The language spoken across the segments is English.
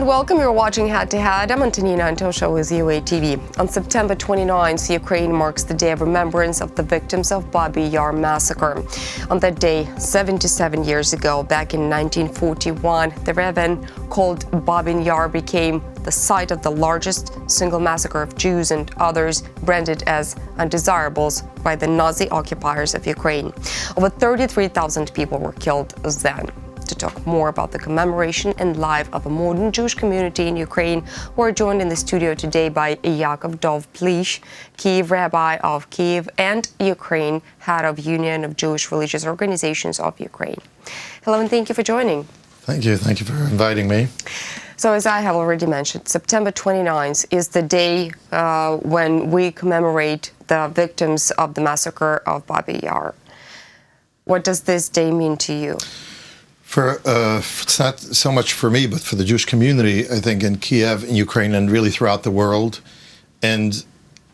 And welcome, you're watching Head to Head. I'm Antonina Antosha with UATV. On September 29th, Ukraine marks the day of remembrance of the victims of Babyn Yar massacre. On that day, 77 years ago, back in 1941, the region called Babyn Yar became the site of the largest single massacre of Jews and others branded as undesirables by the Nazi occupiers of Ukraine. Over 33,000 people were killed then. To talk more about the commemoration and life of a modern Jewish community in Ukraine, we're joined in the studio today by Yaakov Dov Bleich, Kyiv Rabbi of Kyiv and Ukraine, head of Union of Jewish Religious Organizations of Ukraine. Hello and thank you for joining. Thank you. Thank you for inviting me. So as I have already mentioned, September 29th is the day when we commemorate the victims of the massacre of Babyn Yar. What does this day mean to you? It's not so much for me, but for the Jewish community, I think, in Kyiv, in Ukraine, and really throughout the world. And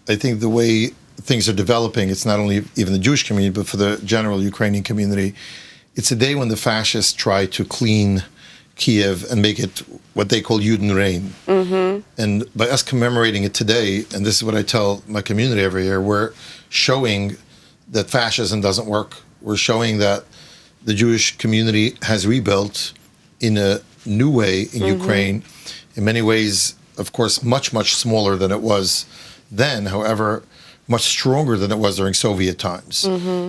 I think the way things are developing, it's not only even the Jewish community, but for the general Ukrainian community, it's a day when the fascists try to clean Kyiv and make it what they call Judenrein. Mm-hmm. And by us commemorating it today, and this is what I tell my community every year, we're showing that fascism doesn't work. We're showing that the Jewish community has rebuilt in a new way in Ukraine. In many ways, of course, much, much smaller than it was then. However, much stronger than it was during Soviet times.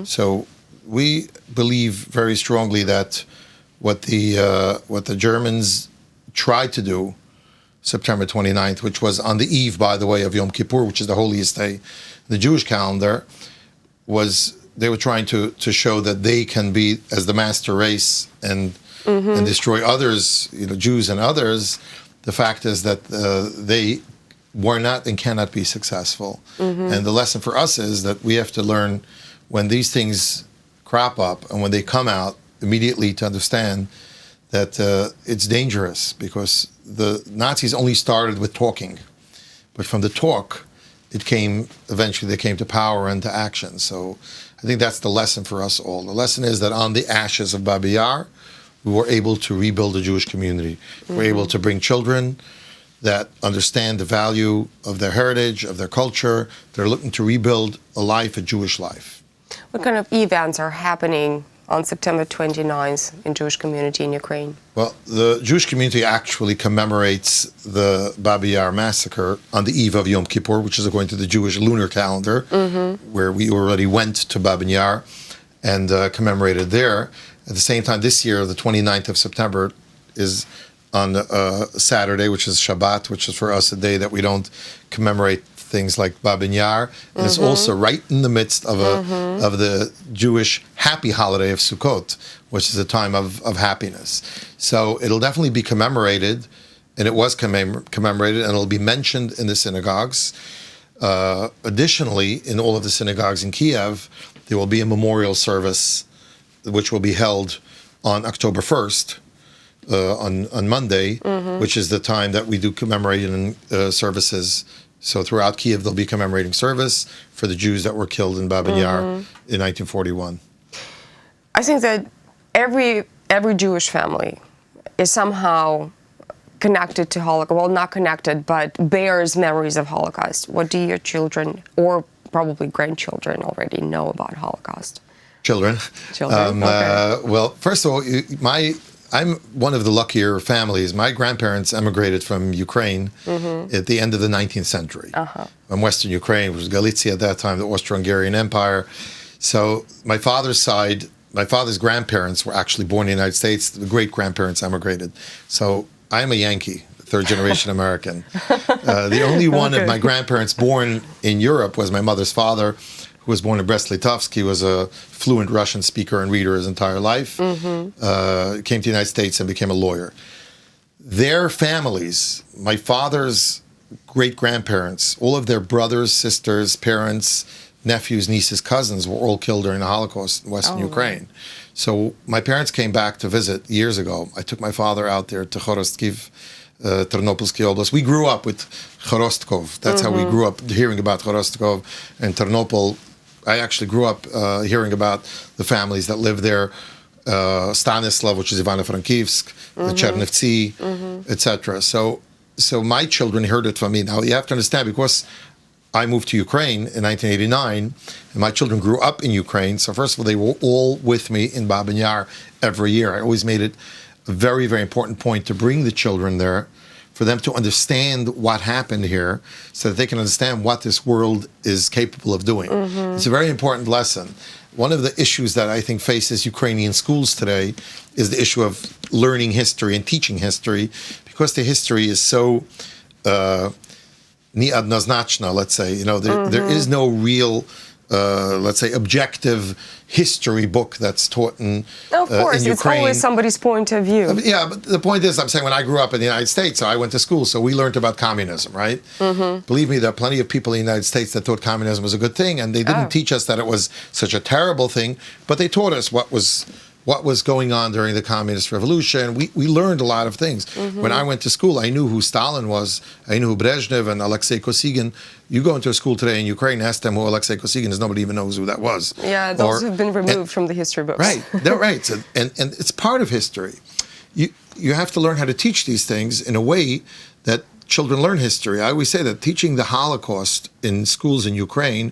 So we believe very strongly that what the Germans tried to do September 29th, which was on the eve, by the way, of Yom Kippur, which is the holiest day in the Jewish calendar, was they were trying to show that they can be as the master race and destroy others, Jews and others. The fact is that they were not and cannot be successful. And the lesson for us is that we have to learn when these things crop up and when they come out immediately to understand that it's dangerous, because the Nazis only started with talking, but from the talk, eventually they came to power and to action. So I think that's the lesson for us all. The lesson is that on the ashes of Babyn Yar, we were able to rebuild the Jewish community. We were able to bring children that understand the value of their heritage, of their culture. They're looking to rebuild a Jewish life. What kind of events are happening on September 29th in Jewish community in Ukraine? Well, the Jewish community actually commemorates the Babyn Yar massacre on the eve of Yom Kippur, which is according to the Jewish lunar calendar, where we already went to Babyn Yar and commemorated there. At the same time, this year, the 29th of September is on Saturday, which is Shabbat, which is for us a day that we don't commemorate things like Babyn Yar, and it's also right in the midst of the Jewish happy holiday of Sukkot, which is a time of happiness. So it'll definitely be commemorated, and it was commemorated, and it'll be mentioned in the synagogues. Additionally, in all of the synagogues in Kyiv, there will be a memorial service, which will be held on October 1st, on Monday, which is the time that we do commemoration services. So throughout Kyiv, they'll be commemorating service for the Jews that were killed in Babyn Yar in 1941. I think that every Jewish family is somehow connected to Holocaust. Well, not connected, but bears memories of Holocaust. What do your children, or probably grandchildren, already know about Holocaust? Children. Okay. Well, first of all, I'm one of the luckier families. My grandparents emigrated from Ukraine at the end of the 19th century. From Western Ukraine, which was Galicia at that time, the Austro-Hungarian Empire. So my father's side, my father's grandparents were actually born in the United States. The great-grandparents emigrated. So I'm a Yankee, third-generation American. The only one of my grandparents born in Europe was my mother's father, who was born in Brest-Litovsk. He was a fluent Russian speaker and reader his entire life. Came to the United States and became a lawyer. Their families, my father's great-grandparents, all of their brothers, sisters, parents, nephews, nieces, cousins were all killed during the Holocaust in Western Ukraine. So my parents came back to visit years ago. I took my father out there to Kyiv, Ternopolsky Oblast. We grew up with Khorostkov. That's how we grew up hearing about Khorostkov and Ternopol. I actually grew up hearing about the families that lived there. Stanislav, which is Ivano-Frankivsk, Chernivtsi, etc. So my children heard it from me. Now you have to understand, because I moved to Ukraine in 1989, and my children grew up in Ukraine. So first of all, they were all with me in Babyn Yar every year. I always made it a very, very important point to bring the children there, for them to understand what happened here, so that they can understand what this world is capable of doing. It's a very important lesson. One of the issues that I think faces Ukrainian schools today is the issue of learning history and teaching history, because the history is so неоднозначно, let's say. There is no real, let's say, objective history book that's taught in Of course, in Ukraine. it's always somebody's point of view. Yeah, but the point is, I'm saying, when I grew up in the United States, so I went to school, so we learned about communism, right? Believe me, there are plenty of people in the United States that thought communism was a good thing, and they didn't teach us that it was such a terrible thing, but they taught us what was going on during the communist revolution. We learned a lot of things. When I went to school, I knew who Stalin was, I knew who Brezhnev and Alexei Kosygin. You go into a school today in Ukraine, ask them who Alexei Kosygin is, nobody even knows who that was. Yeah, those have been removed from the history books. Right, they're right. So, and it's part of history. You have to learn how to teach these things in a way that children learn history. I always say that teaching the Holocaust in schools in Ukraine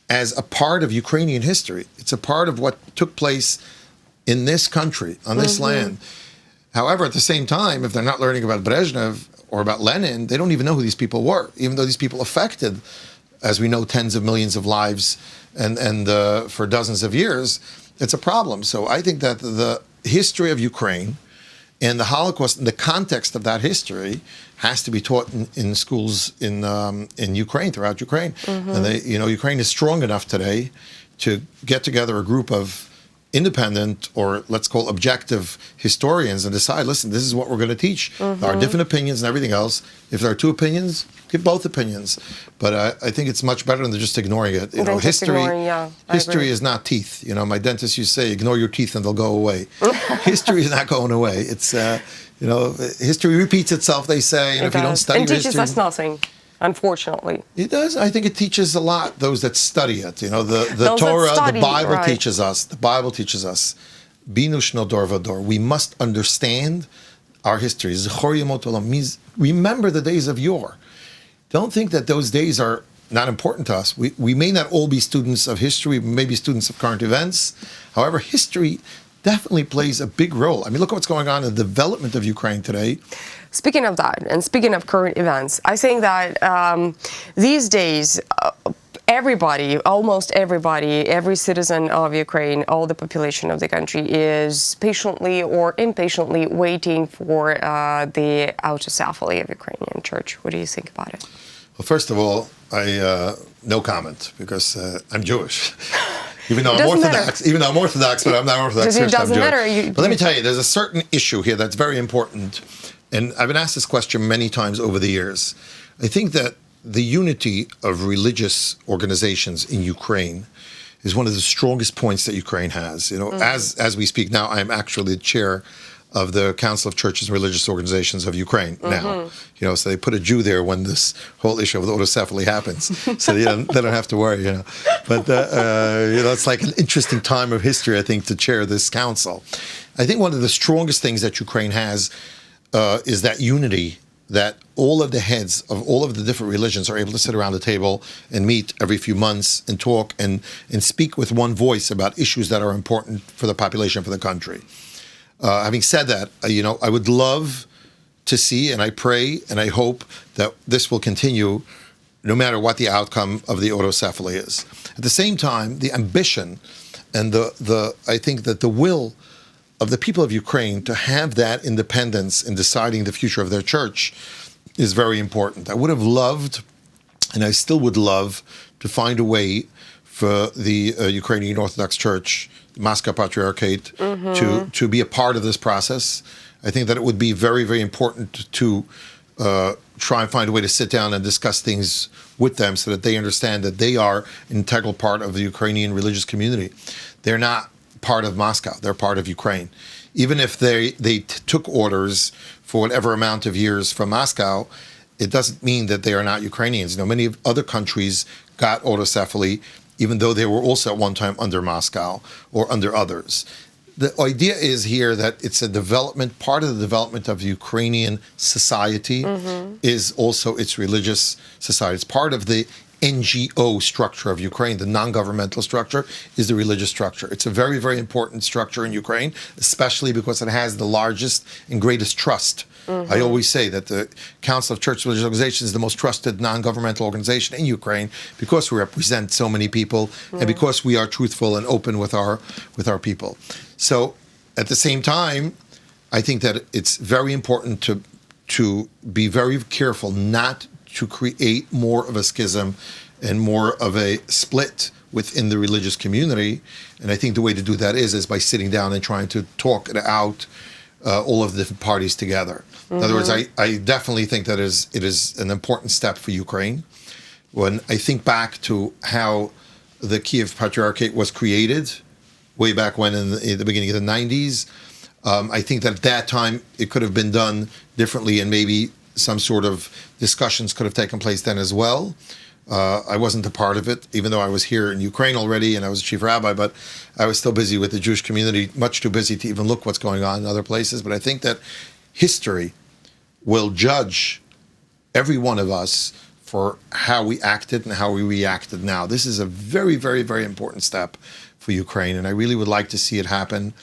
as a part of Ukrainian history, it's a part of what took place in this country, on this land. However, at the same time, if they're not learning about Brezhnev or about Lenin, they don't even know who these people were, even though these people affected, as we know, tens of millions of lives and for dozens of years. It's a problem. So I think that the history of Ukraine and the Holocaust, and the context of that history, has to be taught in schools in Ukraine, throughout Ukraine. And Ukraine is strong enough today to get together a group of independent, or let's call objective, historians, and decide, listen, this is what we're going to teach. There are different opinions and everything else. If there are two opinions, give both opinions. But I think it's much better than just ignoring it. History is not teeth. My dentist used to say, ignore your teeth and they'll go away. History is not going away. It's history repeats itself, they say, and if you don't study history, teaches us nothing. Unfortunately, it does. I think it teaches a lot. Those that study it, the Torah, the Bible teaches us. The Bible teaches us. Binu shno dor vador. We must understand our history. Zechor yemot olam means remember the days of yore. Don't think that those days are not important to us. We may not all be students of history. We may be students of current events. However, history definitely plays a big role. I mean, look at what's going on in the development of Ukraine today. Speaking of that, and speaking of current events, I think that these days, almost everybody, every citizen of Ukraine, all the population of the country is patiently or impatiently waiting for the autocephaly of Ukrainian Church. What do you think about it? Well, first of all, no comment, because I'm Jewish. Even though I'm Orthodox, but I'm not Orthodox. It doesn't matter. But let me tell you, there's a certain issue here that's very important. And I've been asked this question many times over the years. I think that the unity of religious organizations in Ukraine is one of the strongest points that Ukraine has. As we speak now, I am actually the chair of the Council of Churches and Religious Organizations of Ukraine now. So they put a Jew there when this whole issue of the autocephaly happens, so they don't have to worry. But it's like an interesting time of history, I think, to chair this council. I think one of the strongest things that Ukraine has is that unity, that all of the heads of all of the different religions are able to sit around the table and meet every few months and talk and speak with one voice about issues that are important for the population, for the country. Having said that, I would love to see, and I pray and I hope that this will continue no matter what the outcome of the autocephaly is. At the same time, the ambition and I think that the will of the people of Ukraine to have that independence in deciding the future of their church is very important. I would have loved, and I still would love, to find a way for the Ukrainian Orthodox Church, the Moscow Patriarchate, to be a part of this process. I think that it would be very, very important to try and find a way to sit down and discuss things with them so that they understand that they are an integral part of the Ukrainian religious community. They're not part of Moscow. They're part of Ukraine. Even if they took orders for whatever amount of years from Moscow, it doesn't mean that they are not Ukrainians. Many other countries got autocephaly, even though they were also at one time under Moscow or under others. the idea is here that it's a development, part of the development of Ukrainian society is also its religious society. It's part of the NGO structure of Ukraine. The non-governmental structure is the religious structure. It's a very, very important structure in Ukraine, especially because it has the largest and greatest trust. I always say that the Council of Church Religious Organizations is the most trusted non-governmental organization in Ukraine because we represent so many people and because we are truthful and open with our people. So at the same time, I think that it's very important to be very careful not to create more of a schism and more of a split within the religious community. And I think the way to do that is by sitting down and trying to talk it out, all of the different parties together. In other words, I definitely think that it is an important step for Ukraine. When I think back to how the Kyiv Patriarchate was created, way back when in the beginning of the 90s, I think that at that time it could have been done differently and maybe some sort of discussions could have taken place then as well. I wasn't a part of it, even though I was here in Ukraine already and I was a chief rabbi, but I was still busy with the Jewish community, much too busy to even look what's going on in other places. But I think that history will judge every one of us for how we acted and how we reacted now. This is a very, very, very important step for Ukraine, and I really would like to see it happen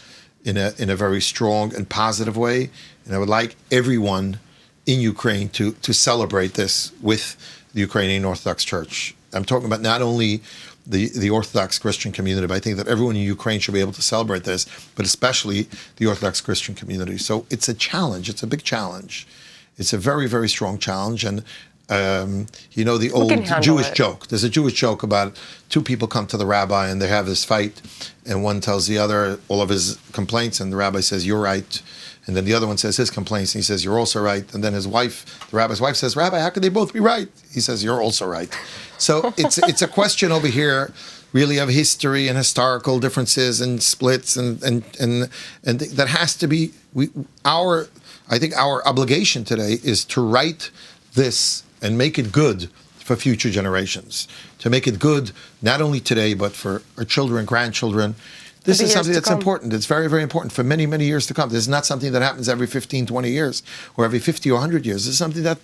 in a very strong and positive way. And I would like everyone in Ukraine to celebrate this with the Ukrainian Orthodox Church. I'm talking about not only the Orthodox Christian community, but I think that everyone in Ukraine should be able to celebrate this, but especially the Orthodox Christian community. So it's a challenge. It's a big challenge. It's a very, very strong challenge. And you know the old Jewish joke. There's a Jewish joke about two people come to the rabbi and they have this fight, and one tells the other all of his complaints, and the rabbi says, "You're right." And then the other one says his complaints, and he says, "You're also right." And then his wife, the rabbi's wife, says, "Rabbi, how could they both be right?" He says, "You're also right." So it's a question over here, really, of history and historical differences and splits, and that has to be I think our obligation today is to write this and make it good for future generations, to make it good not only today but for our children, grandchildren. This is something that's important. It's very, very important for many, many years to come. This is not something that happens every 15, 20 years or every 50 or 100 years. This is something that,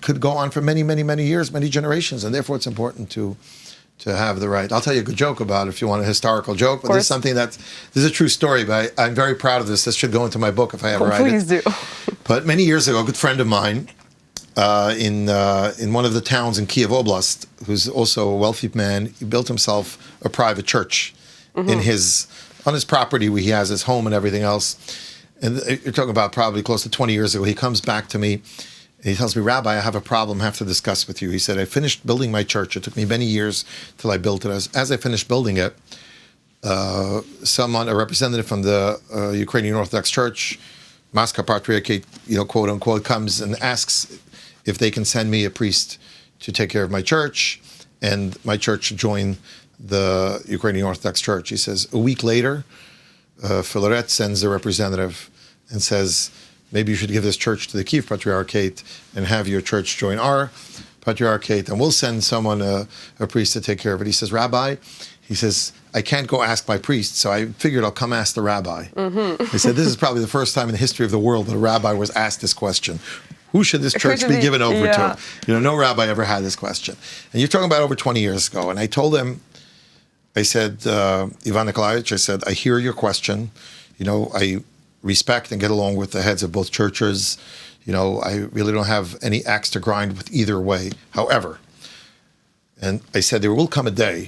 could go on for many, many, many years, many generations. And therefore, it's important to have the right. I'll tell you a good joke about it if you want a historical joke. But this is something this is a true story, but I'm very proud of this. This should go into my book if I ever write it. Please do. But many years ago, a good friend of mine in one of the towns in Kyiv Oblast, who's also a wealthy man, he built himself a private church on his property where he has his home and everything else. And you're talking about probably close to 20 years ago. He comes back to me and he tells me, "Rabbi, I have a problem I have to discuss with you." He said, "I finished building my church. It took me many years till I built it. As I finished building it, a representative from the Ukrainian Orthodox Church, Moscow Patriarchate, quote unquote, comes and asks if they can send me a priest to take care of my church, and my church should join the Ukrainian Orthodox Church." He says, a week later, Filaret sends a representative and says, "Maybe you should give this church to the Kyiv Patriarchate and have your church join our Patriarchate, and we'll send someone, a priest, to take care of it." He says, "Rabbi," he says, "I can't go ask my priest, so I figured I'll come ask the rabbi." He said, "This is probably the first time in the history of the world that a rabbi was asked this question. Who should this church be given over to?" No rabbi ever had this question. And you're talking about over 20 years ago. And I told him, I said, "Ivan Nikolaevich," I said, "I hear your question. I respect and get along with the heads of both churches. I really don't have any axe to grind with either way. However," and I said, "there will come a day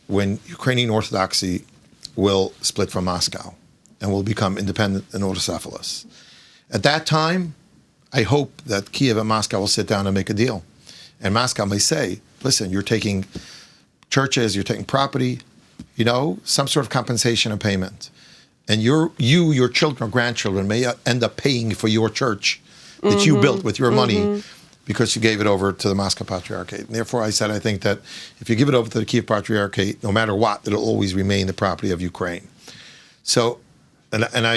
when Ukrainian Orthodoxy will split from Moscow and will become independent and autocephalous. At that time, I hope that Kyiv and Moscow will sit down and make a deal. And Moscow may say, listen, you're taking churches, you're taking property, some sort of compensation and payment. And your children or grandchildren may end up paying for your church that you built with your money because you gave it over to the Moscow Patriarchate. And therefore, I said, I think that if you give it over to the Kyiv Patriarchate, no matter what, it'll always remain the property of Ukraine." So, and I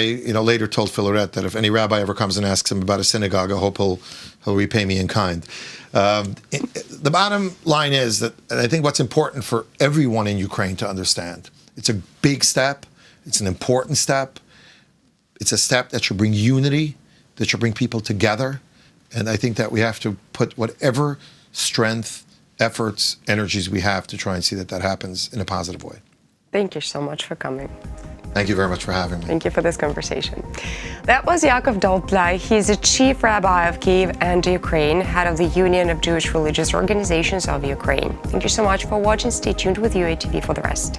later told Filaret that if any rabbi ever comes and asks him about a synagogue, I hope he'll repay me in kind. The bottom line is that, and I think what's important for everyone in Ukraine to understand, it's a big step, It's an important step. It's a step that should bring unity, that should bring people together. And I think that we have to put whatever strength, efforts, energies we have to try and see that that happens in a positive way. Thank you so much for coming. Thank you very much for having me. Thank you for this conversation. That was Yaakov Dov Bleich. He's the chief rabbi of Kyiv and Ukraine, head of the Union of Jewish Religious Organizations of Ukraine. Thank you so much for watching. Stay tuned with UATV for the rest.